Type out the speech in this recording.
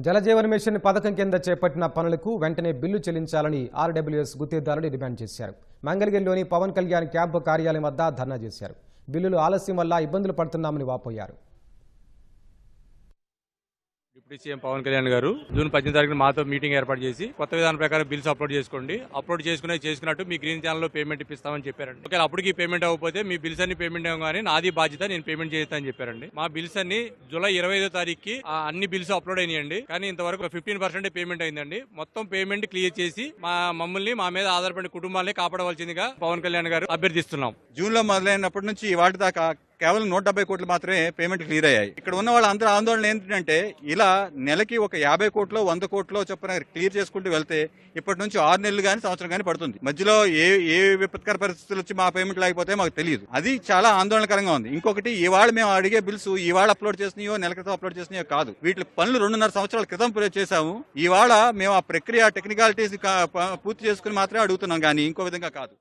Jal Jeevan machine పథకం కింద చేపట్టిన పనులకు వెంటనే బిల్లు చెల్లించాలని ఆర్డబ్ల్యూఎస్ గుత్తేదారులు డిమాండ్ చేశారు. మంగళగిరిలోని పవన్ కళ్యాణ్ క్యాంపు కార్యాలయం వద్ద ధర్నా చేశారు. బిల్లులు ఆలస్యం వల్ల ఇబ్బందులు పడుతున్నామని వాపోయారు. డిప్యూటీ సీఎం పవన్ కళ్యాణ్ గారు జూన్ 18 తారీఖున మాతో మీటింగ్ ఏర్పాటు చేసి కొత్త విధానం ప్రకారం బిల్స్ అప్లోడ్ చేసుకోండి, అప్లోడ్ చేసుకున్నట్టు మీ గ్రీన్ ఛానల్లో పేమెంట్ ఇప్పిస్తామని చెప్పారండి. ఒకవేళ అప్పటికి పేమెంట్ అవ్వకపోతే మీ బిల్స్ అన్ని పేమెంట్ అవ్వగానే నాది బాధ్యత, నేను పేమెంట్ చేస్తానని చెప్పారండి. మా బిల్స్ అన్ని జూలై 25వ తారీఖుకి అన్ని బిల్స్ అప్లోడ్ అయినాయండి. కానీ ఇంతవరకు 15% పేమెంట్ అయిందండి. మొత్తం పేమెంట్ క్లియర్ చేసి మమ్మల్ని మా మీద ఆధారపడిన కుటుంబాలనే కాపాడవలసిందిగా పవన్ కళ్యాణ్ గారు అభ్యర్థిస్తున్నాం. జూన్ లో మొదలైనప్పటి నుంచి వాటి దాకా కేవలం 170 కోట్లు మాత్రమే పేమెంట్ క్లియర్ అయ్యాయి. ఇక్కడ ఉన్న వాళ్ళందరూ ఆందోళన ఏంటంటే ఇలా నెలకి ఒక 50 కోట్లు 100 కోట్లు చొప్పున క్లియర్ చేసుకుంటూ వెళ్తే ఇప్పటి నుంచి 6 నెలలు కానీ సంవత్సరం కానీ పడుతుంది. మధ్యలో ఏ విపత్కర పరిస్థితులు వచ్చి మా పేమెంట్ లేకపోతే మాకు తెలియదు. అది చాలా ఆందోళనకరంగా ఉంది. ఇంకొకటి ఇవాళ మేము అడిగే బిల్స్ ఇవాళ అప్లోడ్ చేసినాయో నెల క్రితం అప్లోడ్ చేసినాయో కాదు. వీటి పనులు 2.5 సంవత్సరాల క్రితం చేశాము. ఇవాళ మేము ఆ ప్రక్రియ టెక్నికాలిటీస్ పూర్తి చేసుకుని మాత్రమే అడుగుతున్నాం, కానీ ఇంకో విధంగా కాదు.